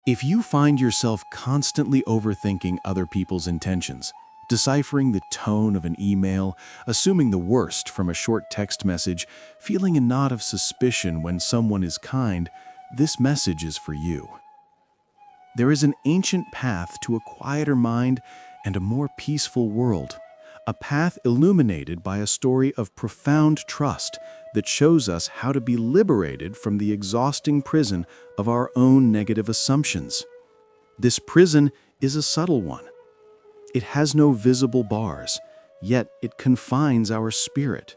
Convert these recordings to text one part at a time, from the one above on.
If you find yourself constantly overthinking other people's intentions, deciphering the tone of an email, assuming the worst from a short text message, feeling a knot of suspicion when someone is kind, this message is for you. There is an ancient path to a quieter mind and a more peaceful world, a path illuminated by a story of profound trust that shows us how to be liberated from the exhausting prison of our own negative assumptions. This prison is a subtle one. It has no visible bars, yet it confines our spirit.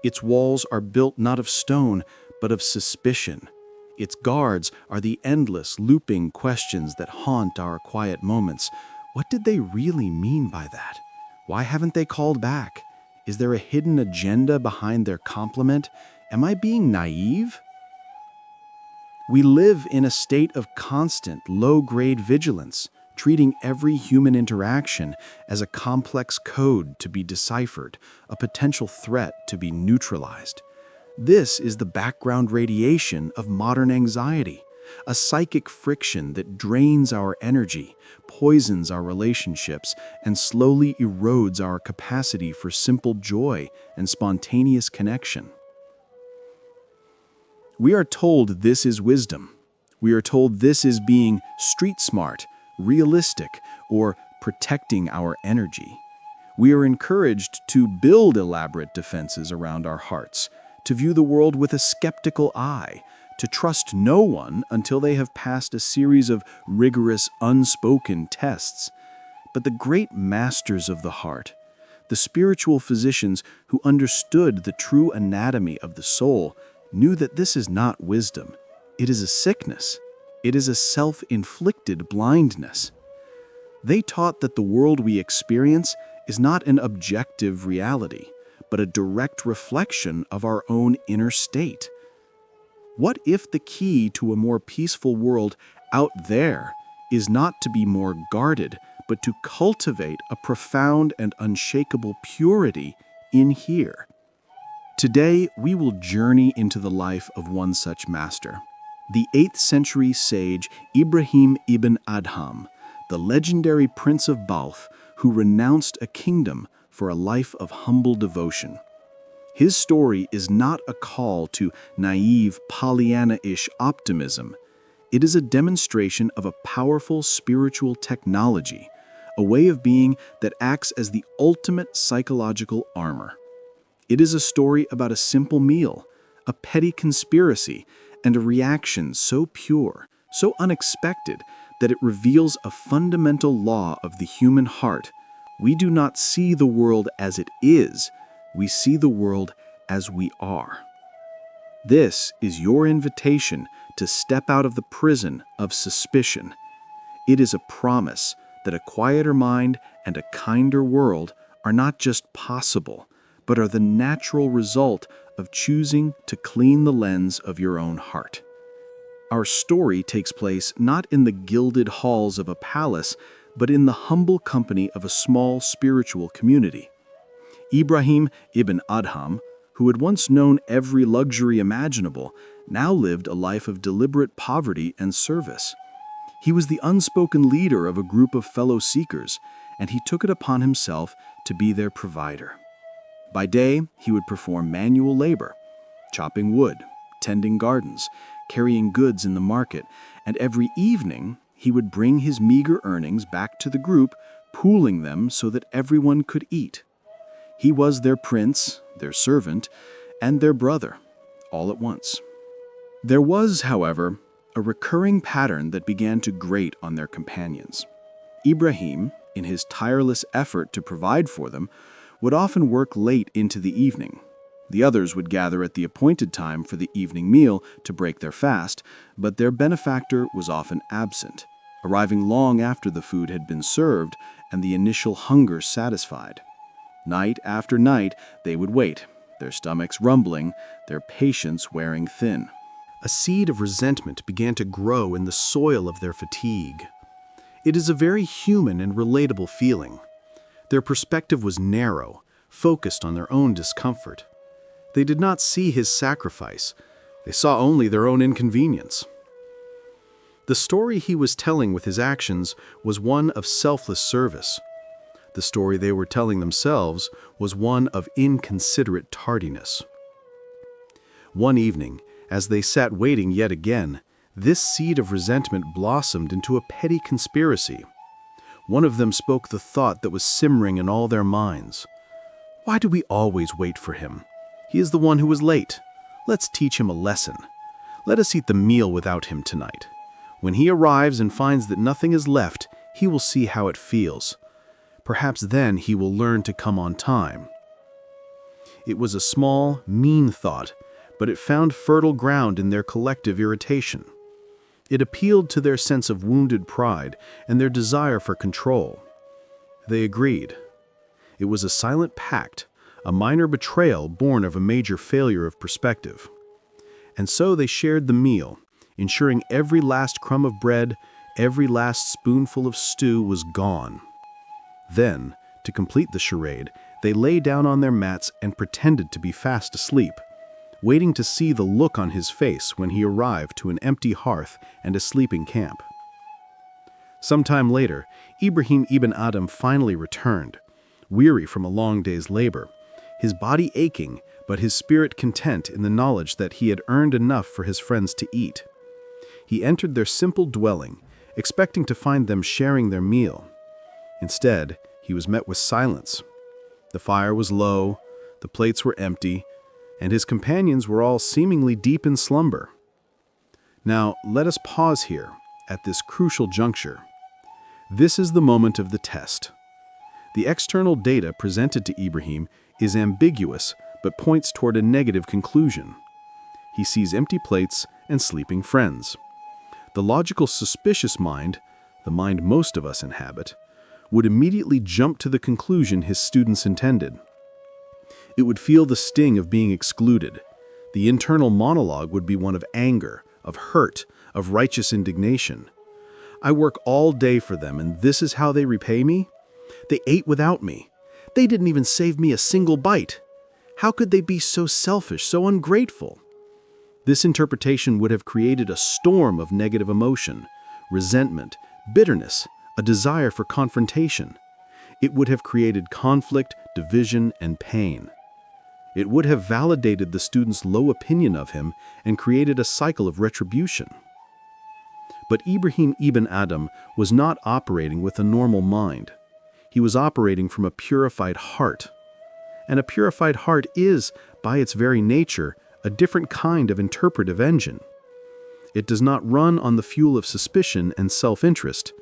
Its walls are built not of stone, but of suspicion. Its guards are the endless, looping questions that haunt our quiet moments. What did they really mean by that? Why haven't they called back? Is there a hidden agenda behind their compliment? Am I being naive? We live in a state of constant, low-grade vigilance, treating every human interaction as a complex code to be deciphered, a potential threat to be neutralized. This is the background radiation of modern anxiety, a psychic friction that drains our energy, poisons our relationships, and slowly erodes our capacity for simple joy and spontaneous connection. We are told this is wisdom. We are told this is being street smart, realistic, or protecting our energy. We are encouraged to build elaborate defenses around our hearts, to view the world with a skeptical eye, to trust no one until they have passed a series of rigorous, unspoken tests. But the great masters of the heart, the spiritual physicians who understood the true anatomy of the soul, knew that this is not wisdom. It is a sickness. It is a self-inflicted blindness. They taught that the world we experience is not an objective reality, but a direct reflection of our own inner state. What if the key to a more peaceful world out there is not to be more guarded, but to cultivate a profound and unshakable purity in here? Today, we will journey into the life of one such master, the 8th century sage Ibrahim ibn Adham, the legendary Prince of Balkh who renounced a kingdom for a life of humble devotion. His story is not a call to naive, Pollyanna-ish optimism. It is a demonstration of a powerful spiritual technology, a way of being that acts as the ultimate psychological armor. It is a story about a simple meal, a petty conspiracy, and a reaction so pure, so unexpected, that it reveals a fundamental law of the human heart. We do not see the world as it is. We see the world as we are. This is your invitation to step out of the prison of suspicion. It is a promise that a quieter mind and a kinder world are not just possible, but are the natural result of choosing to clean the lens of your own heart. Our story takes place not in the gilded halls of a palace, but in the humble company of a small spiritual community. Ibrahim ibn Adham, who had once known every luxury imaginable, now lived a life of deliberate poverty and service. He was the unspoken leader of a group of fellow seekers, and he took it upon himself to be their provider. By day, he would perform manual labor, chopping wood, tending gardens, carrying goods in the market, and every evening he would bring his meager earnings back to the group, pooling them so that everyone could eat. He was their prince, their servant, and their brother, all at once. There was, however, a recurring pattern that began to grate on their companions. Ibrahim, in his tireless effort to provide for them, would often work late into the evening. The others would gather at the appointed time for the evening meal to break their fast, but their benefactor was often absent, arriving long after the food had been served and the initial hunger satisfied. Night after night, they would wait, their stomachs rumbling, their patience wearing thin. A seed of resentment began to grow in the soil of their fatigue. It is a very human and relatable feeling. Their perspective was narrow, focused on their own discomfort. They did not see his sacrifice. They saw only their own inconvenience. The story he was telling with his actions was one of selfless service. The story they were telling themselves was one of inconsiderate tardiness. One evening, as they sat waiting yet again, this seed of resentment blossomed into a petty conspiracy. One of them spoke the thought that was simmering in all their minds. "Why do we always wait for him? He is the one who was late. Let's teach him a lesson. Let us eat the meal without him tonight. When he arrives and finds that nothing is left, he will see how it feels. Perhaps then he will learn to come on time." It was a small, mean thought, but it found fertile ground in their collective irritation. It appealed to their sense of wounded pride and their desire for control. They agreed. It was a silent pact, a minor betrayal born of a major failure of perspective. And so they shared the meal, ensuring every last crumb of bread, every last spoonful of stew was gone. Then, to complete the charade, they lay down on their mats and pretended to be fast asleep, waiting to see the look on his face when he arrived to an empty hearth and a sleeping camp. Sometime later, Ibrahim ibn Adham finally returned, weary from a long day's labor, his body aching, but his spirit content in the knowledge that he had earned enough for his friends to eat. He entered their simple dwelling, expecting to find them sharing their meal. Instead, he was met with silence. The fire was low, the plates were empty, and his companions were all seemingly deep in slumber. Now, let us pause here, at this crucial juncture. This is the moment of the test. The external data presented to Ibrahim is ambiguous, but points toward a negative conclusion. He sees empty plates and sleeping friends. The logical, suspicious mind, the mind most of us inhabit, would immediately jump to the conclusion his students intended. It would feel the sting of being excluded. The internal monologue would be one of anger, of hurt, of righteous indignation. I work all day for them, and this is how they repay me? They ate without me. They didn't even save me a single bite. How could they be so selfish, so ungrateful? This interpretation would have created a storm of negative emotion, resentment, bitterness, a desire for confrontation. It would have created conflict, division, and pain. It would have validated the student's low opinion of him and created a cycle of retribution. But Ibrahim ibn Adham was not operating with a normal mind. He was operating from a purified heart. And a purified heart is, by its very nature, a different kind of interpretive engine. It does not run on the fuel of suspicion and self-interest.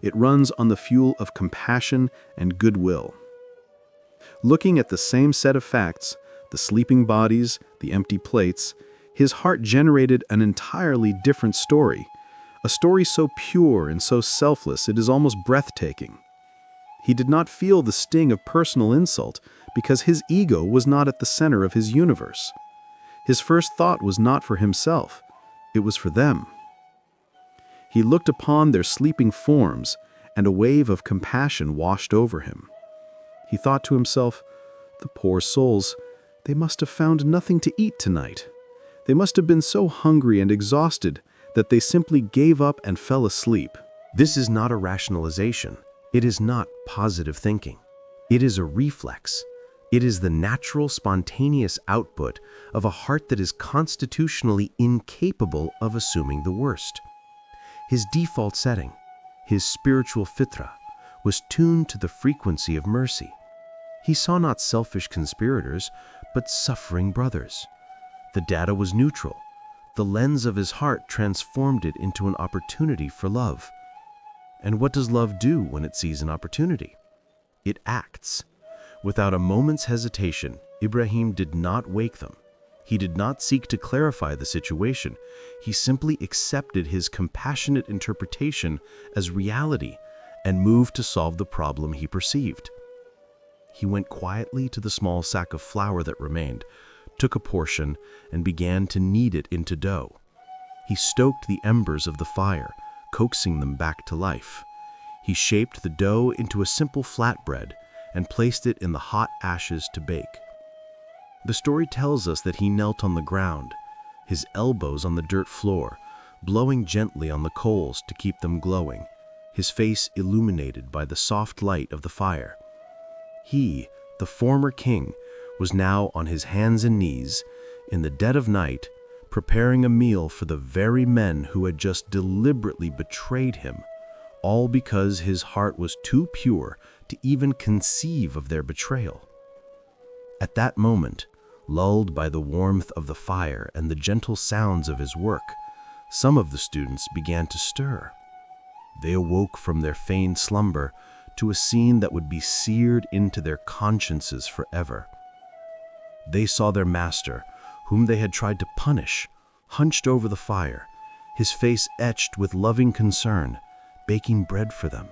It runs on the fuel of compassion and goodwill. Looking at the same set of facts, the sleeping bodies, the empty plates, his heart generated an entirely different story, a story so pure and so selfless it is almost breathtaking. He did not feel the sting of personal insult because his ego was not at the center of his universe. His first thought was not for himself, it was for them. He looked upon their sleeping forms, and a wave of compassion washed over him. He thought to himself, "The poor souls, they must have found nothing to eat tonight. They must have been so hungry and exhausted that they simply gave up and fell asleep." This is not a rationalization. It is not positive thinking. It is a reflex. It is the natural, spontaneous output of a heart that is constitutionally incapable of assuming the worst. His default setting, his spiritual fitra, was tuned to the frequency of mercy. He saw not selfish conspirators, but suffering brothers. The data was neutral. The lens of his heart transformed it into an opportunity for love. And what does love do when it sees an opportunity? It acts. Without a moment's hesitation, Ibrahim did not wake them. He did not seek to clarify the situation. He simply accepted his compassionate interpretation as reality and moved to solve the problem he perceived. He went quietly to the small sack of flour that remained, took a portion, and began to knead it into dough. He stoked the embers of the fire, coaxing them back to life. He shaped the dough into a simple flatbread and placed it in the hot ashes to bake. The story tells us that he knelt on the ground, his elbows on the dirt floor, blowing gently on the coals to keep them glowing, his face illuminated by the soft light of the fire. He, the former king, was now on his hands and knees, in the dead of night, preparing a meal for the very men who had just deliberately betrayed him, all because his heart was too pure to even conceive of their betrayal. At that moment, lulled by the warmth of the fire and the gentle sounds of his work, some of the students began to stir. They awoke from their feigned slumber to a scene that would be seared into their consciences forever. They saw their master, whom they had tried to punish, hunched over the fire, his face etched with loving concern, baking bread for them.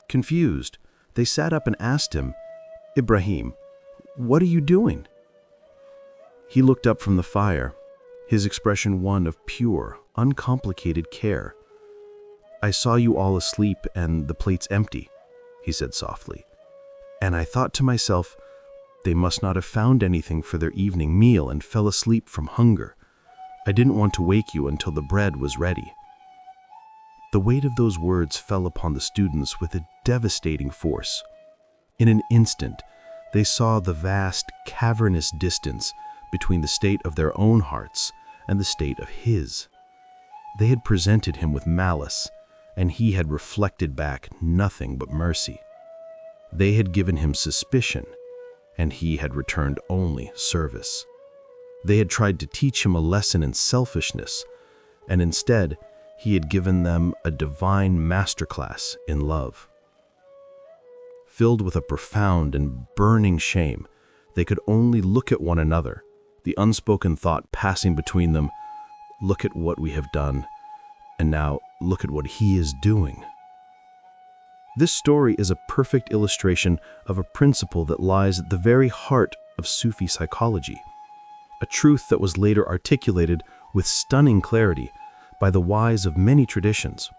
Confused, they sat up and asked him, "Ibrahim, what are you doing?" He looked up from the fire, his expression one of pure, uncomplicated care. "I saw you all asleep and the plates empty," he said softly. "And I thought to myself, they must not have found anything for their evening meal and fell asleep from hunger. I didn't want to wake you until the bread was ready." The weight of those words fell upon the students with a devastating force. In an instant, they saw the vast, cavernous distance between the state of their own hearts and the state of his. They had presented him with malice, and he had reflected back nothing but mercy. They had given him suspicion, and he had returned only service. They had tried to teach him a lesson in selfishness, and instead, he had given them a divine masterclass in love. Filled with a profound and burning shame, they could only look at one another, the unspoken thought passing between them, "Look at what we have done, and now look at what he is doing." This story is a perfect illustration of a principle that lies at the very heart of Sufi psychology, a truth that was later articulated with stunning clarity by the wise of many traditions.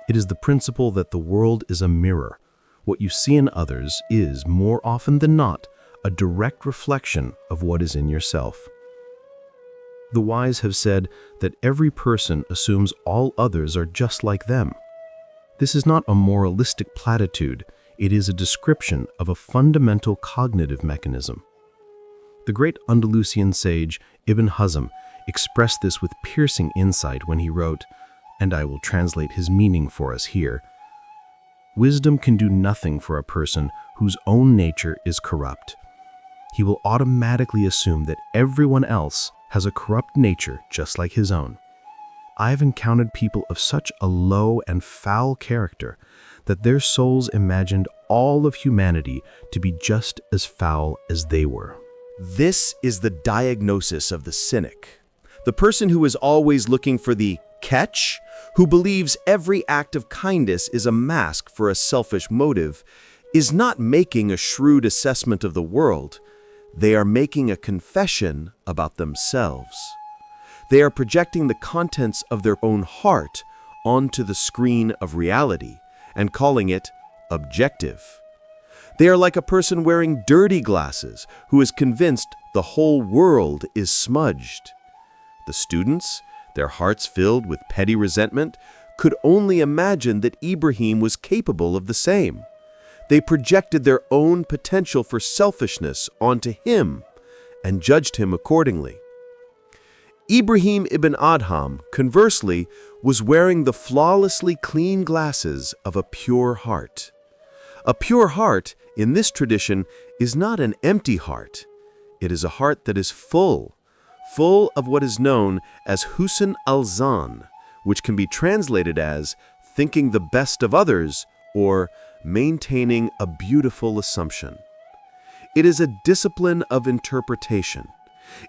It is the principle that the world is a mirror. What you see in others is, more often than not, a direct reflection of what is in yourself. The wise have said that every person assumes all others are just like them. This is not a moralistic platitude, it is a description of a fundamental cognitive mechanism. The great Andalusian sage Ibn Hazm expressed this with piercing insight when he wrote, and I will translate his meaning for us here, "Wisdom can do nothing for a person whose own nature is corrupt. He will automatically assume that everyone else has a corrupt nature just like his own. I have encountered people of such a low and foul character that their souls imagined all of humanity to be just as foul as they were." This is the diagnosis of the cynic. The person who is always looking for the catch, who believes every act of kindness is a mask for a selfish motive, is not making a shrewd assessment of the world. They are making a confession about themselves. They are projecting the contents of their own heart onto the screen of reality and calling it objective. They are like a person wearing dirty glasses who is convinced the whole world is smudged. The students, their hearts filled with petty resentment, could only imagine that Ibrahim was capable of the same. They projected their own potential for selfishness onto him and judged him accordingly. Ibrahim ibn Adham, conversely, was wearing the flawlessly clean glasses of a pure heart. A pure heart, in this tradition, is not an empty heart. It is a heart that is full of what is known as husn al-zan, which can be translated as thinking the best of others or maintaining a beautiful assumption. It is a discipline of interpretation.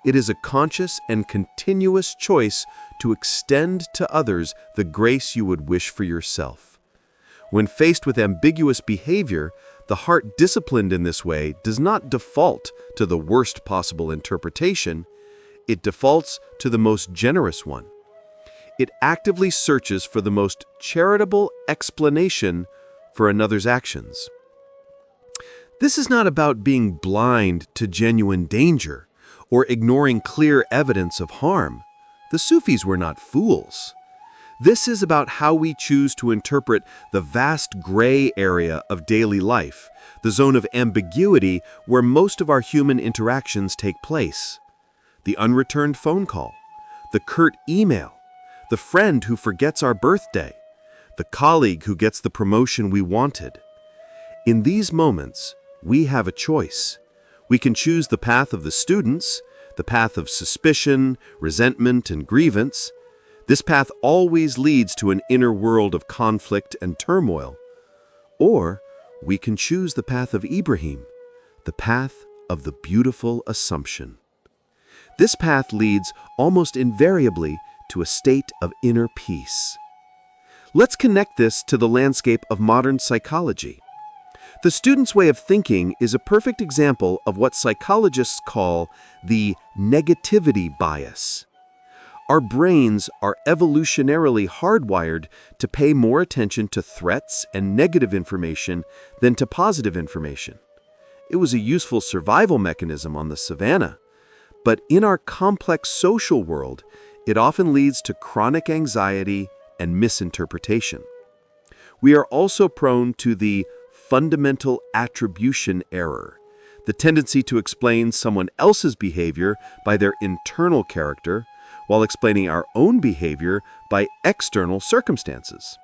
It is a conscious and continuous choice to extend to others the grace you would wish for yourself. When faced with ambiguous behavior, the heart disciplined in this way does not default to the worst possible interpretation. It defaults to the most generous one. It actively searches for the most charitable explanation for another's actions. This is not about being blind to genuine danger or ignoring clear evidence of harm. The Sufis were not fools. This is about how we choose to interpret the vast gray area of daily life, the zone of ambiguity where most of our human interactions take place. The unreturned phone call, the curt email, the friend who forgets our birthday, the colleague who gets the promotion we wanted. In these moments, we have a choice. We can choose the path of the students, the path of suspicion, resentment, and grievance. This path always leads to an inner world of conflict and turmoil. Or we can choose the path of Ibrahim, the path of the beautiful assumption. This path leads almost invariably to a state of inner peace. Let's connect this to the landscape of modern psychology. The student's way of thinking is a perfect example of what psychologists call the negativity bias. Our brains are evolutionarily hardwired to pay more attention to threats and negative information than to positive information. It was a useful survival mechanism on the savannah, but in our complex social world, it often leads to chronic anxiety and misinterpretation. We are also prone to the fundamental attribution error, the tendency to explain someone else's behavior by their internal character, while explaining our own behavior by external circumstances.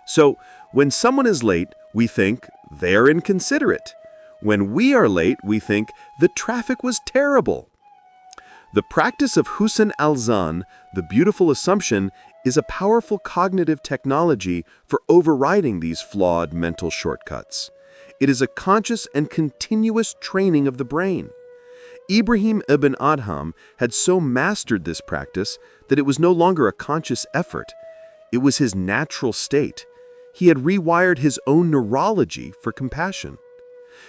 So, when someone is late, we think they're inconsiderate. When we are late, we think the traffic was terrible. The practice of Husn al-Zan, the beautiful assumption, is a powerful cognitive technology for overriding these flawed mental shortcuts. It is a conscious and continuous training of the brain. Ibrahim ibn Adham had so mastered this practice that it was no longer a conscious effort. It was his natural state. He had rewired his own neurology for compassion.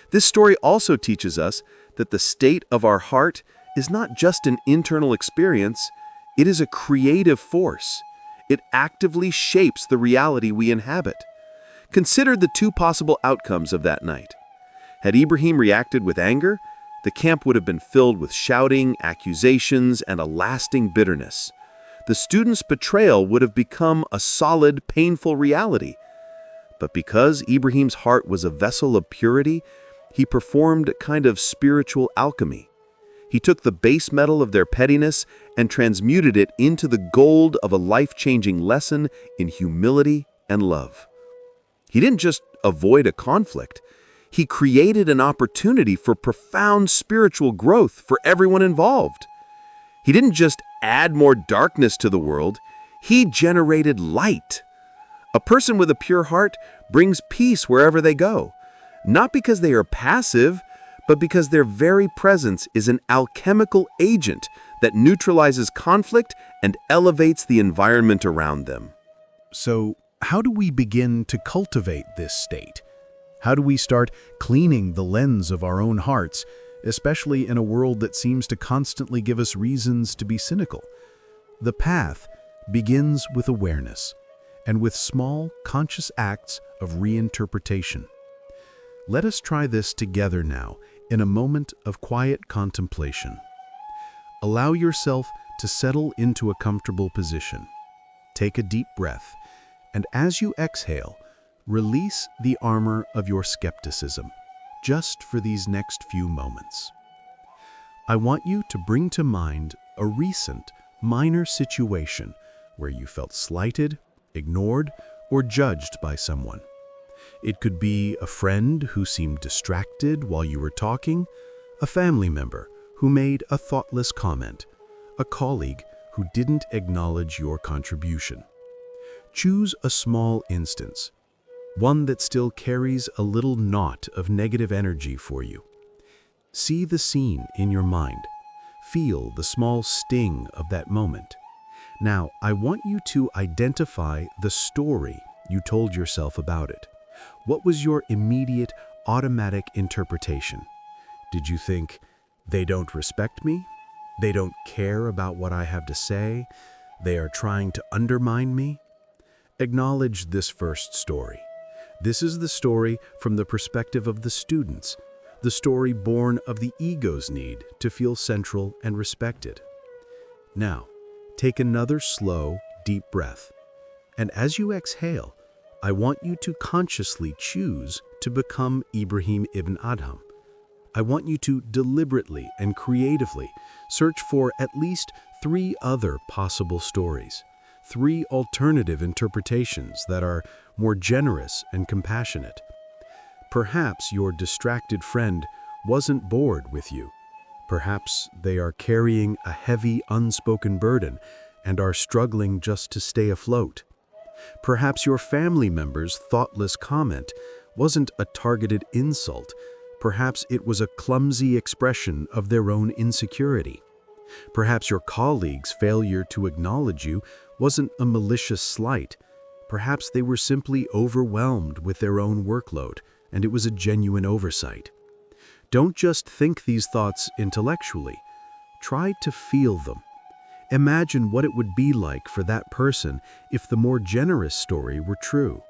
This story also teaches us that the state of our heart is not just an internal experience, it is a creative force. It actively shapes the reality we inhabit. Consider the two possible outcomes of that night. Had Ibrahim reacted with anger, the camp would have been filled with shouting, accusations, and a lasting bitterness. The student's betrayal would have become a solid, painful reality. But because Ibrahim's heart was a vessel of purity, he performed a kind of spiritual alchemy. He took the base metal of their pettiness and transmuted it into the gold of a life-changing lesson in humility and love. He didn't just avoid a conflict. He created an opportunity for profound spiritual growth for everyone involved. He didn't just add more darkness to the world, he generated light. A person with a pure heart brings peace wherever they go, not because they are passive, but because their very presence is an alchemical agent that neutralizes conflict and elevates the environment around them. So, how do we begin to cultivate this state? How do we start cleaning the lens of our own hearts, especially in a world that seems to constantly give us reasons to be cynical? The path begins with awareness and with small, conscious acts of reinterpretation. Let us try this together now in a moment of quiet contemplation. Allow yourself to settle into a comfortable position. Take a deep breath, and as you exhale, release the armor of your skepticism, just for these next few moments. I want you to bring to mind a recent, minor situation where you felt slighted, ignored, or judged by someone. It could be a friend who seemed distracted while you were talking, a family member who made a thoughtless comment, a colleague who didn't acknowledge your contribution. Choose a small instance, one that still carries a little knot of negative energy for you. See the scene in your mind. Feel the small sting of that moment. Now, I want you to identify the story you told yourself about it. What was your immediate, automatic interpretation? Did you think, they don't respect me? They don't care about what I have to say? They are trying to undermine me? Acknowledge this first story. This is the story from the perspective of the students, the story born of the ego's need to feel central and respected. Now, Take another slow, deep breath. And as you exhale, I want you to consciously choose to become Ibrahim ibn Adham. I want you to deliberately and creatively search for at least 3 other possible stories, 3 alternative interpretations that are more generous and compassionate. Perhaps your distracted friend wasn't bored with you. Perhaps they are carrying a heavy, unspoken burden and are struggling just to stay afloat. Perhaps your family member's thoughtless comment wasn't a targeted insult. Perhaps it was a clumsy expression of their own insecurity. Perhaps your colleague's failure to acknowledge you wasn't a malicious slight. Perhaps they were simply overwhelmed with their own workload, and it was a genuine oversight. Don't just think these thoughts intellectually. Try to feel them. Imagine what it would be like for that person if the more generous story were true.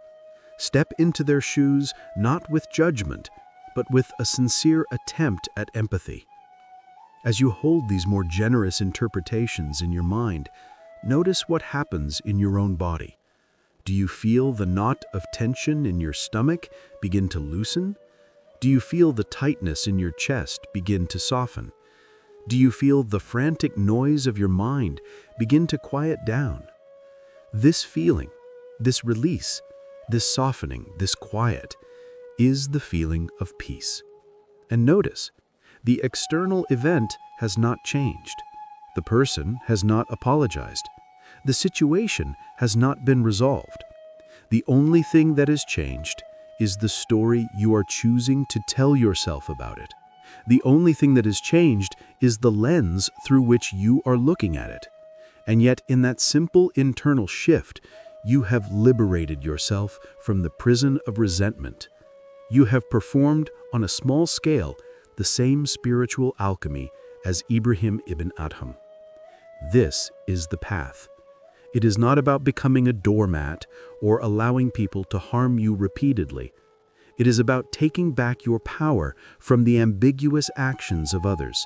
Step into their shoes not with judgment, but with a sincere attempt at empathy. As you hold these more generous interpretations in your mind, notice what happens in your own body. Do you feel the knot of tension in your stomach begin to loosen? Do you feel the tightness in your chest begin to soften? Do you feel the frantic noise of your mind begin to quiet down? This feeling, this release, this softening, this quiet, is the feeling of peace. And notice, the external event has not changed. The person has not apologized. The situation has not been resolved. The only thing that has changed is the story you are choosing to tell yourself about it. The only thing that has changed is the lens through which you are looking at it. And yet, in that simple internal shift, you have liberated yourself from the prison of resentment. You have performed on a small scale the same spiritual alchemy as Ibrahim ibn Adham. This is the path. It is not about becoming a doormat or allowing people to harm you repeatedly. It is about taking back your power from the ambiguous actions of others.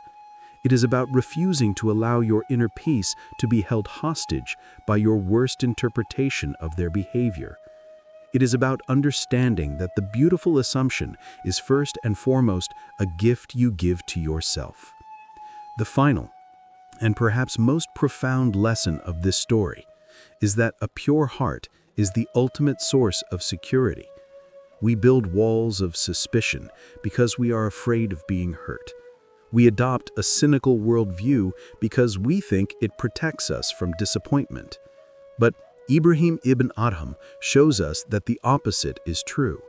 It is about refusing to allow your inner peace to be held hostage by your worst interpretation of their behavior. It is about understanding that the beautiful assumption is first and foremost a gift you give to yourself. The final, and perhaps most profound lesson of this story is that a pure heart is the ultimate source of security. We build walls of suspicion because we are afraid of being hurt. We adopt a cynical worldview because we think it protects us from disappointment. But Ibrahim ibn Adham shows us that the opposite is true.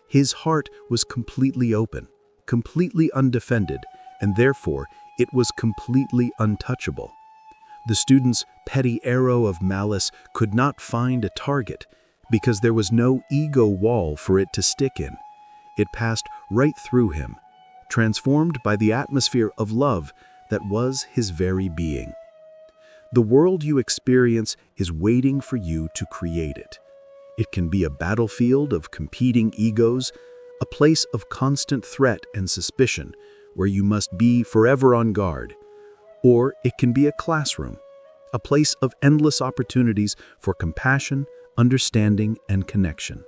His heart was completely open, completely undefended, and therefore it was completely untouchable. The student's petty arrow of malice could not find a target because there was no ego wall for it to stick in. It passed right through him, transformed by the atmosphere of love that was his very being. The world you experience is waiting for you to create it. It can be a battlefield of competing egos, a place of constant threat and suspicion where you must be forever on guard. Or it can be a classroom, a place of endless opportunities for compassion, understanding, and connection.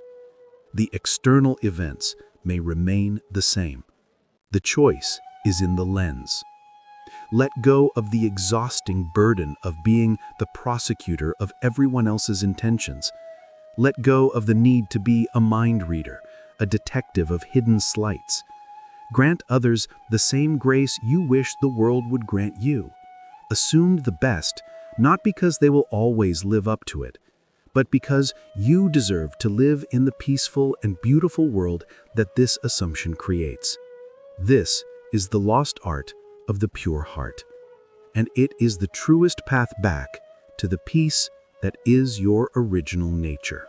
The external events may remain the same. The choice is in the lens. Let go of the exhausting burden of being the prosecutor of everyone else's intentions. Let go of the need to be a mind reader, a detective of hidden slights. Grant others the same grace you wish the world would grant you. Assume the best, not because they will always live up to it, but because you deserve to live in the peaceful and beautiful world that this assumption creates. This is the lost art of the pure heart, and it is the truest path back to the peace that is your original nature.